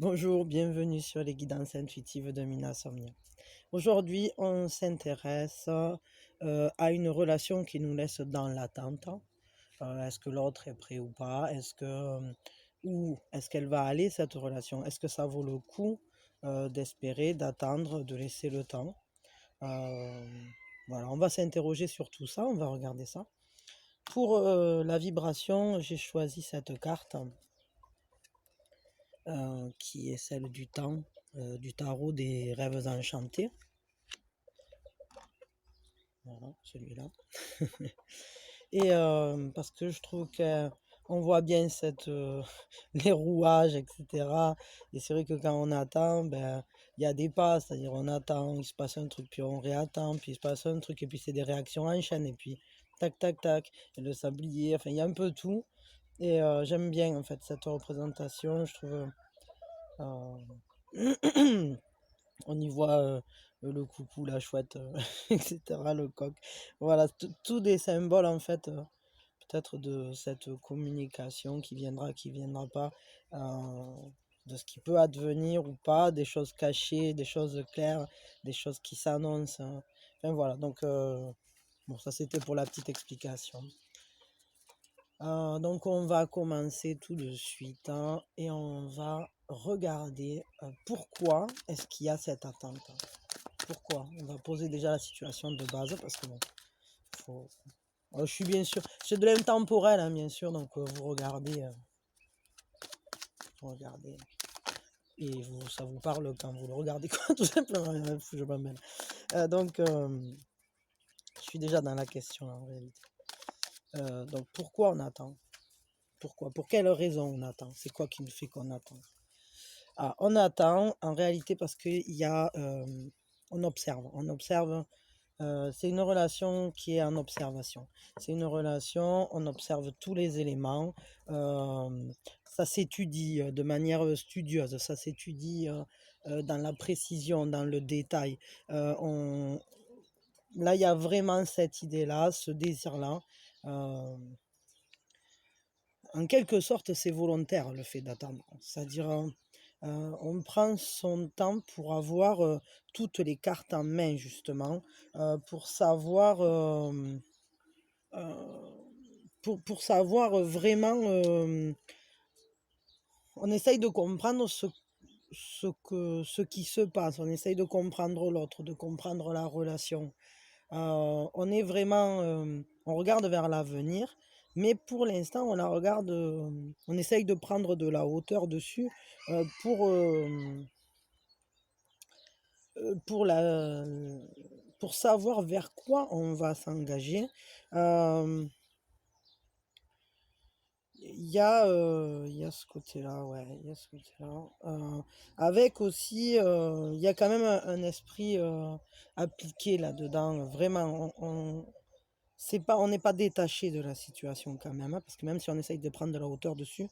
Bonjour, bienvenue sur les guidances intuitives de Mina Somnia. Aujourd'hui, on s'intéresse à une relation qui nous laisse dans l'attente. Est-ce que l'autre est prêt ou pas? Où est-ce qu'elle va aller cette relation? Est-ce que ça vaut le coup d'espérer, d'attendre, de laisser le temps? Euh, voilà, on va s'interroger sur tout ça, on va regarder ça. Pour la vibration, j'ai choisi cette carte qui est celle du temps, du tarot des rêves enchantés. Voilà, celui-là. Et parce que je trouve qu'on voit bien les rouages, etc. Et c'est vrai que quand on attend, ben, il y a des pas, c'est-à-dire on attend, il se passe un truc, puis on réattend, puis il se passe un truc, et puis c'est des réactions en chaîne, et puis tac, tac, tac, et le sablier, enfin, il y a un peu tout. Et j'aime bien, en fait, cette représentation, je trouve. On y voit le coucou, la chouette, etc., le coq. Voilà, tous des symboles en fait, peut-être de cette communication qui viendra pas, euh, de ce qui peut advenir ou pas, des choses cachées, des choses claires, des choses qui s'annoncent. Enfin voilà, donc bon, ça c'était pour la petite explication. Donc on va commencer tout de suite et on va regarder pourquoi est-ce qu'il y a cette attente. Pourquoi? On va poser déjà la situation de base parce que bon, faut... je suis bien sûr, c'est de l'intemporel hein, bien sûr, donc vous regardez et ça vous parle quand vous le regardez quoi, tout simplement. Je m'emmène. Je suis déjà dans la question en réalité. Donc pourquoi on attend? Pourquoi? Pour quelle raison on attend? C'est quoi qui nous fait qu'on attend? On attend en réalité parce qu'il y a, on observe. C'est une relation qui est en observation. C'est une relation, on observe tous les éléments. Ça s'étudie de manière studieuse, ça s'étudie dans la précision, dans le détail. Là, il y a vraiment cette idée-là, ce désir-là. Euh, En quelque sorte, c'est volontaire le fait d'attendre. C'est-à-dire, on prend son temps pour avoir toutes les cartes en main, justement, pour savoir, pour savoir vraiment. On essaye de comprendre ce qui se passe, on essaye de comprendre l'autre, de comprendre la relation. On est vraiment, on regarde vers l'avenir, mais pour l'instant, on la regarde, on essaye de prendre de la hauteur dessus euh, pour, euh, pour, la, pour savoir vers quoi on va s'engager. Euh, il y a ce côté-là, ouais, il y a ce côté-là. Avec aussi, il y a quand même un esprit appliqué là-dedans. Vraiment, c'est pas, on n'est pas détaché de la situation quand même, hein, parce que même si on essaye de prendre de la hauteur dessus,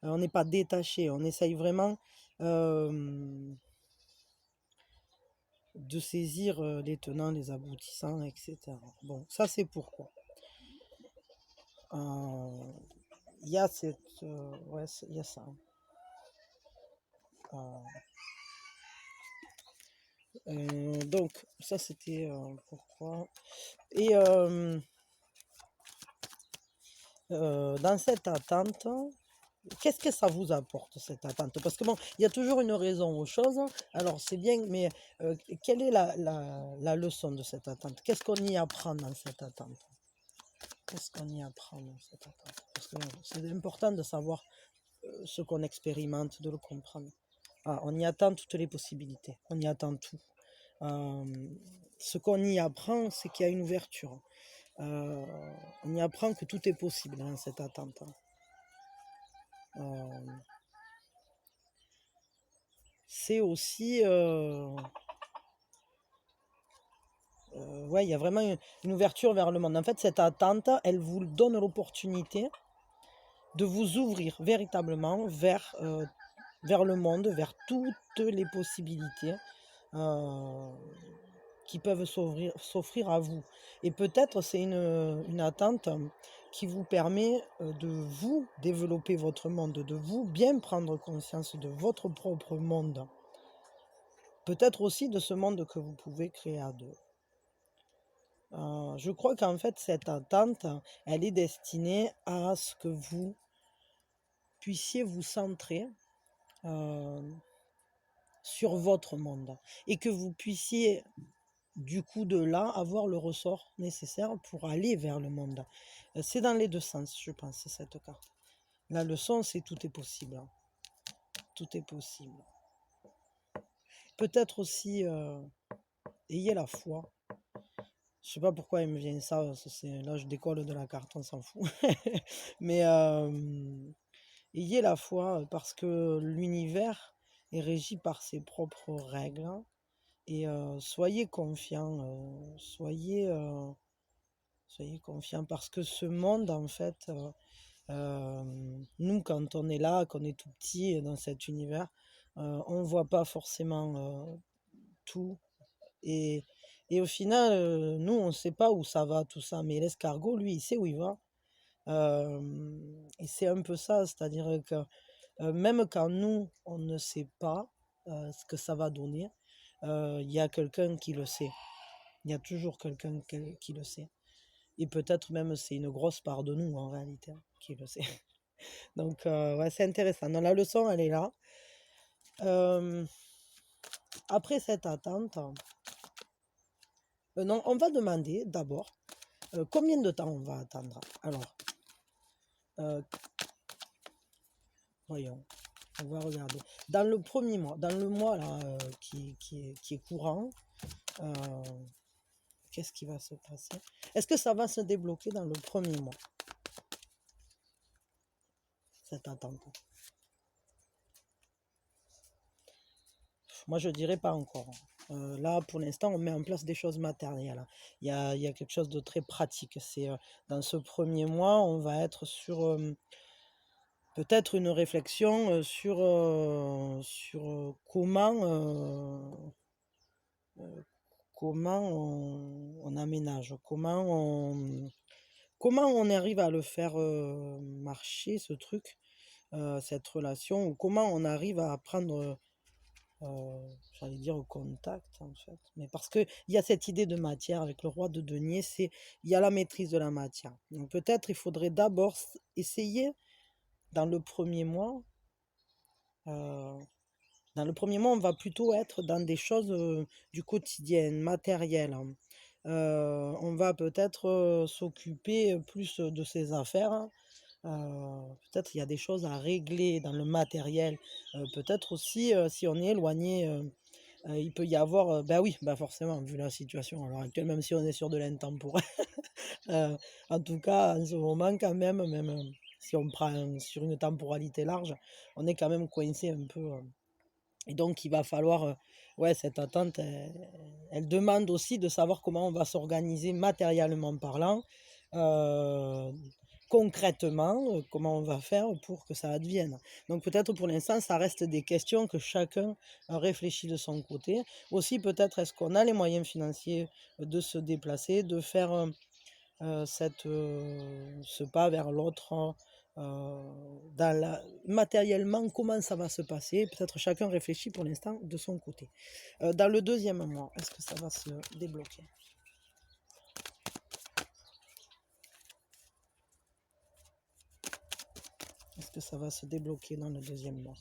on n'est pas détaché. On essaye vraiment de saisir les tenants, les aboutissants, etc. Bon, ça c'est pourquoi. Euh, Il y a cette, ouais, il y a ça. Euh, donc, ça c'était pourquoi. Et dans cette attente, qu'est-ce que ça vous apporte cette attente? Parce que bon, il y a toujours une raison aux choses. Alors c'est bien, mais quelle est la leçon de cette attente? Qu'est-ce qu'on y apprend dans cette attente? Qu'est-ce qu'on y apprend dans cette attente? Parce que bon, c'est important de savoir ce qu'on expérimente, de le comprendre. On y attend toutes les possibilités, on y attend tout. Euh, Ce qu'on y apprend, c'est qu'il y a une ouverture. Euh, on y apprend que tout est possible dans cette attente. Euh, c'est aussi, ouais, il y a vraiment une ouverture vers le monde. En fait, cette attente, elle vous donne l'opportunité de vous ouvrir véritablement vers le monde, vers toutes les possibilités euh, qui peuvent s'offrir à vous. Et peut-être c'est une attente qui vous permet de vous développer votre monde, de vous bien prendre conscience de votre propre monde. Peut-être aussi de ce monde que vous pouvez créer à deux. Je crois qu'en fait, cette attente, elle est destinée à ce que vous puissiez vous centrer sur votre monde et que vous puissiez, du coup, de là, avoir le ressort nécessaire pour aller vers le monde. C'est dans les deux sens, je pense, cette carte. La leçon, c'est tout est possible. Tout est possible. Peut-être aussi, ayez la foi. Je sais pas pourquoi il me vient ça, là je décolle de la carte, on s'en fout. Mais ayez la foi parce que l'univers est régi par ses propres règles. Et soyez confiants, soyez confiants parce que ce monde, en fait, nous, quand on est là, qu'on est tout petit dans cet univers, on ne voit pas forcément tout. Et, et au final, nous, on ne sait pas où ça va, tout ça. Mais l'escargot, lui, il sait où il va. Et c'est un peu ça, c'est-à-dire que même quand nous, on ne sait pas ce que ça va donner, il y a quelqu'un qui le sait. Il y a toujours quelqu'un qui le sait. Et peut-être même c'est une grosse part de nous en réalité qui le sait. Donc ouais, c'est intéressant. Donc, la leçon, elle est là. Après cette attente, non, on va demander d'abord combien de temps on va attendre. Alors, voyons, on va regarder. Dans le premier mois, dans le mois là, qui est courant, qu'est-ce qui va se passer? Est-ce que ça va se débloquer dans le premier mois, cette attente? Moi, je dirais pas encore. Là, pour l'instant, on met en place des choses matérielles. Il y a quelque chose de très pratique. C'est dans ce premier mois, on va être sur peut-être une réflexion sur comment on aménage, comment on arrive à le faire marcher, ce truc, cette relation, ou comment on arrive à prendre j'allais dire au contact en fait. Mais parce qu'il y a cette idée de matière avec le roi de denier, il y a la maîtrise de la matière. Donc peut-être il faudrait d'abord essayer dans le premier mois. Dans le premier mois, on va plutôt être dans des choses du quotidien, matérielles, hein. On va peut-être s'occuper plus de ses affaires, hein. Peut-être il y a des choses à régler dans le matériel. Peut-être aussi, si on est éloigné, il peut y avoir, bah oui, bah forcément, vu la situation à l'heure actuelle, même si on est sur de l'intemporel. En tout cas, en ce moment, quand même si on prend sur une temporalité large, on est quand même coincé un peu. Et donc, il va falloir, ouais, cette attente, elle demande aussi de savoir comment on va s'organiser matériellement parlant, euh, concrètement, comment on va faire pour que ça advienne. Donc, peut-être pour l'instant, ça reste des questions que chacun réfléchit de son côté. Aussi, peut-être, est-ce qu'on a les moyens financiers de se déplacer, de faire ce pas vers l'autre, matériellement, comment ça va se passer. Peut-être chacun réfléchit pour l'instant de son côté. Dans le deuxième mois, est-ce que ça va se débloquer? Est-ce que ça va se débloquer dans le deuxième mois?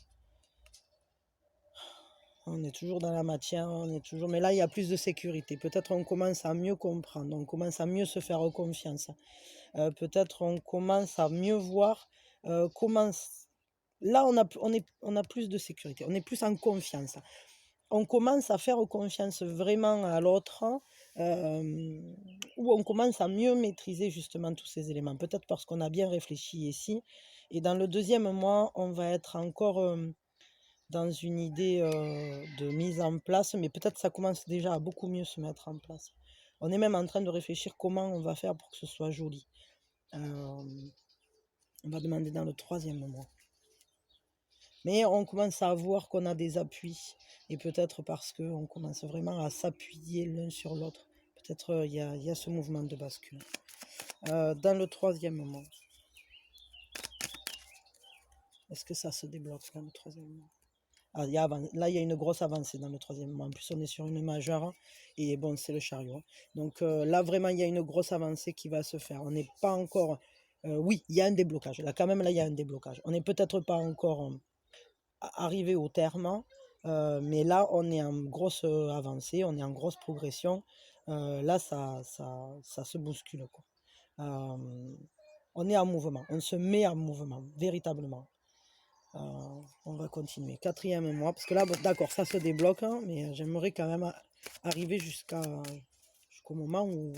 On est toujours dans la matière, on est toujours. Mais là, il y a plus de sécurité. Peut-être on commence à mieux comprendre, on commence à mieux se faire confiance. Peut-être on commence à mieux voir comment. Là, on a plus de sécurité, on est plus en confiance. On commence à faire confiance vraiment à l'autre, où on commence à mieux maîtriser justement tous ces éléments. Peut-être parce qu'on a bien réfléchi ici. Et dans le deuxième mois, on va être encore dans une idée de mise en place, mais peut-être ça commence déjà à beaucoup mieux se mettre en place. On est même en train de réfléchir comment on va faire pour que ce soit joli. On va demander dans le troisième mois. Mais on commence à voir qu'on a des appuis. Et peut-être parce qu'on commence vraiment à s'appuyer l'un sur l'autre. Peut-être il y a ce mouvement de bascule. Dans le troisième mois, est-ce que ça se débloque dans le troisième mois? Ah, là, il y a une grosse avancée dans le troisième mois. En plus, on est sur une majeure et bon, c'est le chariot, hein. Donc là, vraiment, il y a une grosse avancée qui va se faire. On n'est pas encore. Oui, il y a un déblocage. Là, quand même, là, il y a un déblocage. On n'est peut-être pas encore arrivé au terme, mais là, on est en grosse avancée, on est en grosse progression. Là, ça se bouscule, quoi. On est en mouvement, on se met en mouvement, véritablement. On va continuer. Quatrième mois, parce que là, bon, d'accord, ça se débloque, hein, mais j'aimerais quand même arriver jusqu'au moment où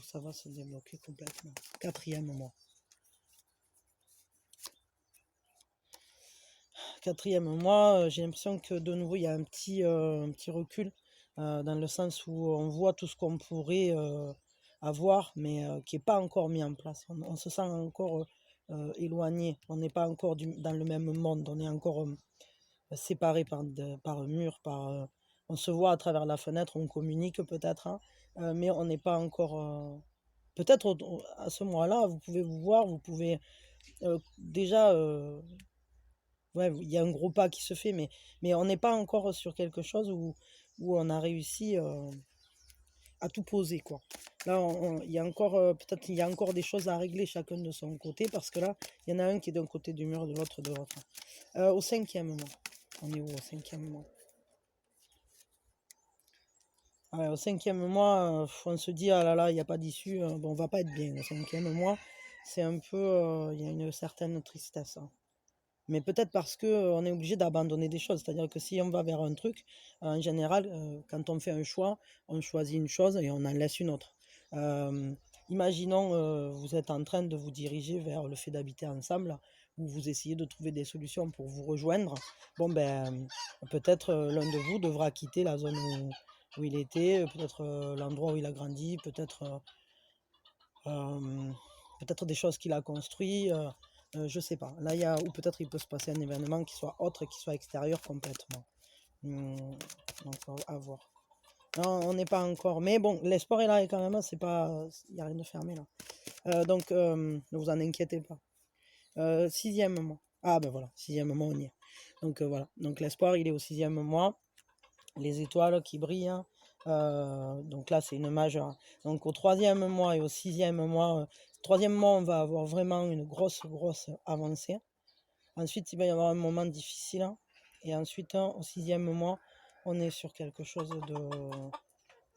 ça va se débloquer complètement. Quatrième mois. Quatrième mois, j'ai l'impression que de nouveau, il y a un petit recul, dans le sens où on voit tout ce qu'on pourrait avoir, mais qui n'est pas encore mis en place. On se sent encore éloigné. On n'est pas encore dans le même monde. On est encore séparés par un mur, on se voit à travers la fenêtre, on communique peut-être, hein, mais on n'est pas encore. Peut-être à ce moment-là, vous pouvez vous voir, vous pouvez déjà. Ouais, il y a un gros pas qui se fait, mais on n'est pas encore sur quelque chose où on a réussi à tout poser, quoi. Là, il y a encore, peut-être il y a encore des choses à régler chacun de son côté, parce que là, il y en a un qui est d'un côté du mur, de l'autre de l'autre. Au cinquième mois. On est où au cinquième mois? Ouais, au cinquième mois, on se dit, ah là là, il n'y a pas d'issue, bon, on va pas être bien. Au cinquième mois, c'est un peu, il y a une certaine tristesse, hein. Mais peut-être parce que on est obligé d'abandonner des choses. C'est-à-dire que si on va vers un truc, en général, quand on fait un choix, on choisit une chose et on en laisse une autre. Euh, Imaginons, vous êtes en train de vous diriger vers le fait d'habiter ensemble, où vous essayez de trouver des solutions pour vous rejoindre. Bon, ben, peut-être l'un de vous devra quitter la zone où il était, peut-être l'endroit où il a grandi, euh, peut-être des choses qu'il a construit, je sais pas. Là, ou peut-être il peut se passer un événement qui soit autre, qui soit extérieur complètement. Donc, à voir. Non, on n'est pas encore. Mais bon, l'espoir est là et quand même, c'est pas, il n'y a rien de fermé là. Donc, ne vous en inquiétez pas. Sixième mois. Ah ben voilà, sixième mois, on y est. Donc voilà. Donc l'espoir, il est au sixième mois. Les étoiles qui brillent, hein. Donc là, c'est une majeure. Donc au troisième mois et au sixième mois, troisième mois, on va avoir vraiment une grosse, grosse avancée. Ensuite, il va y avoir un moment difficile, hein. Et ensuite, hein, au sixième mois, on est sur quelque chose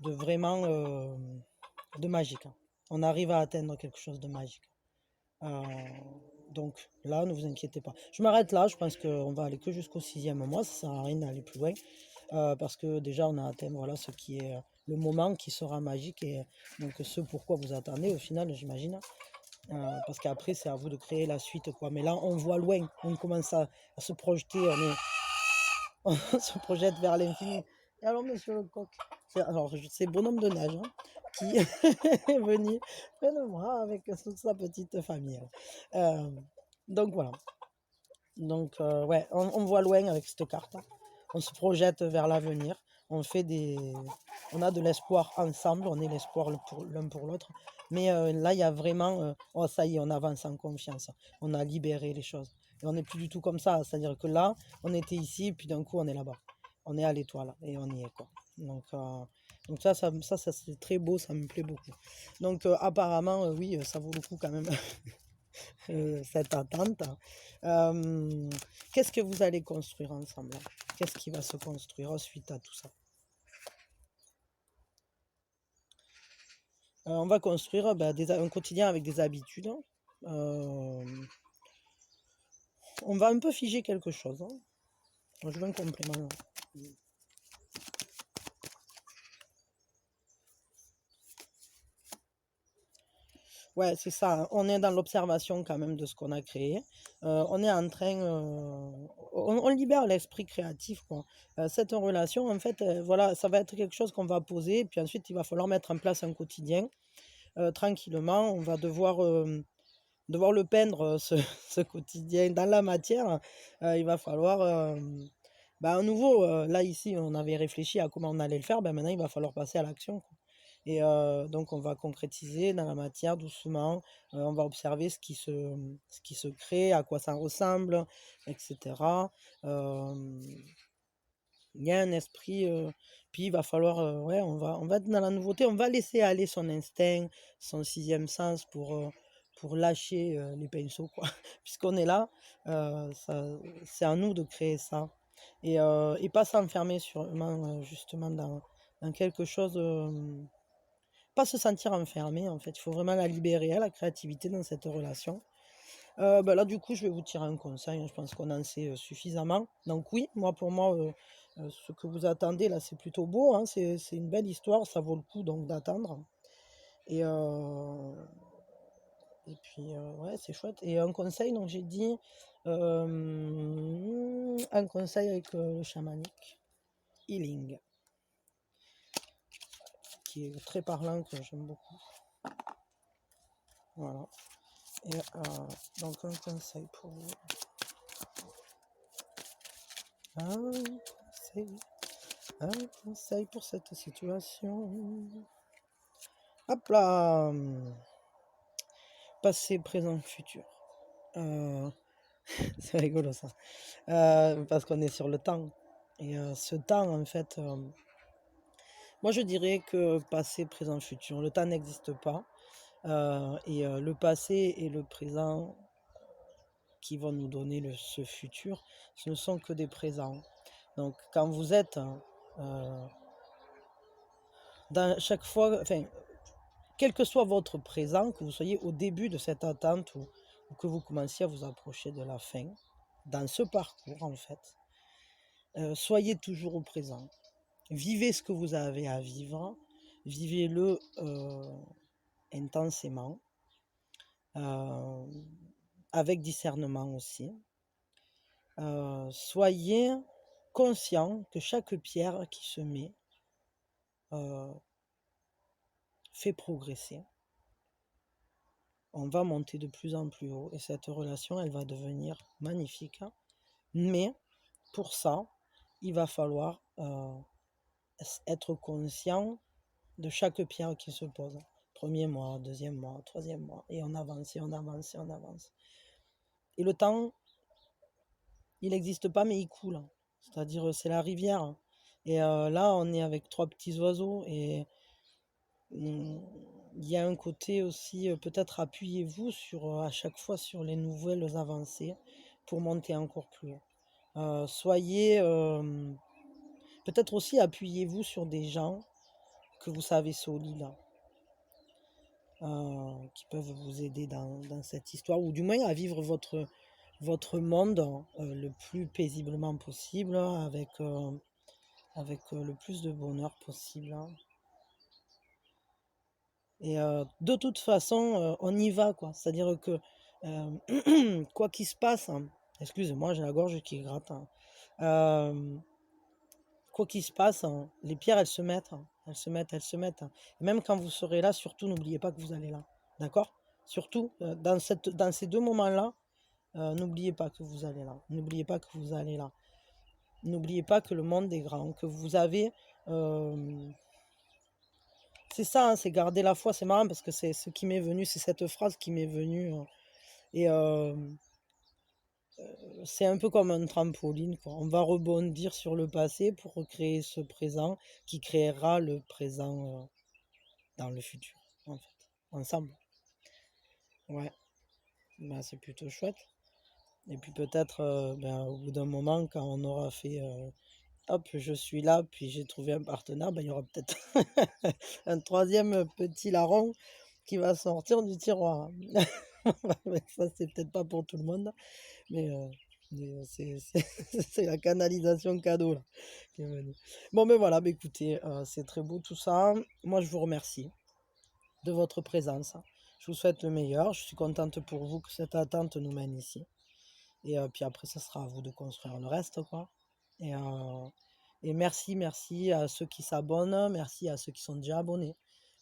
de vraiment de magique, hein. On arrive à atteindre quelque chose de magique. Euh, donc là, ne vous inquiétez pas. Je m'arrête là, je pense qu'on va aller que jusqu'au sixième mois, ça ne sert à rien d'aller plus loin. Parce que déjà, on a atteint voilà, ce qui est le moment qui sera magique et donc ce pourquoi vous attendez au final, j'imagine. Parce qu'après, c'est à vous de créer la suite, quoi. Mais là, on voit loin, on commence à se projeter, on se projette vers l'infini. Et alors, monsieur le coq, c'est Bonhomme de Neige, hein, qui est venu près de moi avec toute sa petite famille. Euh, donc voilà. Donc ouais, on voit loin avec cette carte, hein. On se projette vers l'avenir. On a de l'espoir ensemble. On est l'espoir l'un pour l'autre. Mais là, il y a vraiment, oh ça y est, on avance en confiance. On a libéré les choses. Et on n'est plus du tout comme ça. C'est-à-dire que là, on était ici, puis d'un coup, on est là-bas. On est à l'étoile et on y est, quoi. Donc ça c'est très beau, ça me plaît beaucoup. Donc apparemment, oui, ça vaut le coup quand même. Cette attente. Euh, Qu'est-ce que vous allez construire ensemble? Qu'est-ce qui va se construire suite à tout ça? On va construire un quotidien avec des habitudes. Euh, on va un peu figer quelque chose, hein. Je veux un complément. Ouais, c'est ça, hein. On est dans l'observation quand même de ce qu'on a créé. On est en train, on libère l'esprit créatif, quoi. Cette relation, en fait, voilà, ça va être quelque chose qu'on va poser, puis ensuite il va falloir mettre en place un quotidien tranquillement. On va devoir le peindre, ce quotidien dans la matière. Il va falloir, à nouveau, là ici, on avait réfléchi à comment on allait le faire, maintenant il va falloir passer à l'action, quoi. Et donc on va concrétiser dans la matière doucement, on va observer ce qui se crée, à quoi ça ressemble, etc. Il y a un esprit, puis il va falloir, ouais, on va être dans la nouveauté, on va laisser aller son instinct, son sixième sens pour lâcher les pinceaux, quoi. Puisqu'on est là, ça, c'est à nous de créer ça. Et pas s'enfermer sûrement, justement, dans quelque chose, pas se sentir enfermé, en fait. Il faut vraiment la libérer, hein, la créativité dans cette relation. Bah, là, du coup, je vais vous tirer un conseil, hein, je pense qu'on en sait, suffisamment. Donc oui, moi, pour moi, ce que vous attendez là, c'est plutôt beau, hein, c'est une belle histoire, ça vaut le coup donc d'attendre. Et, et puis, ouais, c'est chouette. Et un conseil, donc j'ai dit, un conseil avec le chamanique, healing, qui est très parlant, que j'aime beaucoup. Voilà. Et donc un conseil pour vous. conseil, un conseil pour cette situation. Hop là! Passé, présent, futur. C'est rigolo ça. Parce qu'on est sur le temps. Et ce temps, en fait, moi je dirais que passé, présent, futur, le temps n'existe pas. Et le passé et le présent qui vont nous donner ce futur, ce ne sont que des présents. Donc quand vous êtes dans chaque fois, enfin, quel que soit votre présent, que vous soyez au début de cette attente ou que vous commenciez à vous approcher de la fin, dans ce parcours en fait, soyez toujours au présent. Vivez ce que vous avez à vivre, vivez-le intensément, euh, avec discernement aussi. Soyez conscient que chaque pierre qui se met euh, fait progresser. On va monter de plus en plus haut et cette relation, elle va devenir magnifique. Mais pour ça, il va falloir être conscient de chaque pierre qui se pose. Premier mois, deuxième mois, troisième mois, et on avance, et on avance, et on avance. Et le temps, il n'existe pas, mais il coule. C'est-à-dire, c'est la rivière. Et là, on est avec trois petits oiseaux, et il y a un côté aussi, peut-être appuyez-vous à chaque fois sur les nouvelles avancées pour monter encore plus haut. Soyez, peut-être aussi appuyez-vous sur des gens que vous savez solides, qui peuvent vous aider dans cette histoire, ou du moins à vivre votre monde le plus paisiblement possible, avec le plus de bonheur possible. Et de toute façon, on y va, quoi. C'est-à-dire que quoi qu'il se passe, hein, excusez-moi, j'ai la gorge qui gratte, hein. Euh, Quoi qu'il se passe, hein, les pierres, elles se mettent, hein. Elles se mettent, elles se mettent, hein. Et même quand vous serez là, surtout, n'oubliez pas que vous allez là. D'accord? Surtout, dans ces deux moments-là, n'oubliez pas que vous allez là. N'oubliez pas que vous allez là. N'oubliez pas que le monde est grand, que vous avez... euh, c'est ça, hein, c'est garder la foi. C'est marrant parce que c'est ce qui m'est venu, c'est cette phrase qui m'est venue. Et c'est un peu comme un trampoline, quoi. On va rebondir sur le passé pour recréer ce présent qui créera le présent dans le futur, en fait, ensemble. Ouais, ben, c'est plutôt chouette. Et puis peut-être, ben, au bout d'un moment, quand on aura fait, hop, je suis là, puis j'ai trouvé un partenaire, ben, il y aura peut-être un troisième petit larron qui va sortir du tiroir. Mais ça, c'est peut-être pas pour tout le monde, mais c'est la canalisation cadeau là, qui est venue. Bon, ben voilà, ben, écoutez, c'est très beau tout ça. Moi, je vous remercie de votre présence. Je vous souhaite le meilleur. Je suis contente pour vous que cette attente nous mène ici. Et puis après, ça sera à vous de construire le reste, quoi. Et, merci, merci à ceux qui s'abonnent, merci à ceux qui sont déjà abonnés,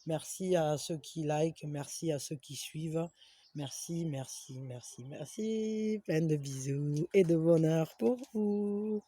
merci à ceux qui likent, merci à ceux qui suivent. Merci, merci, merci, merci. Plein de bisous et de bonheur pour vous.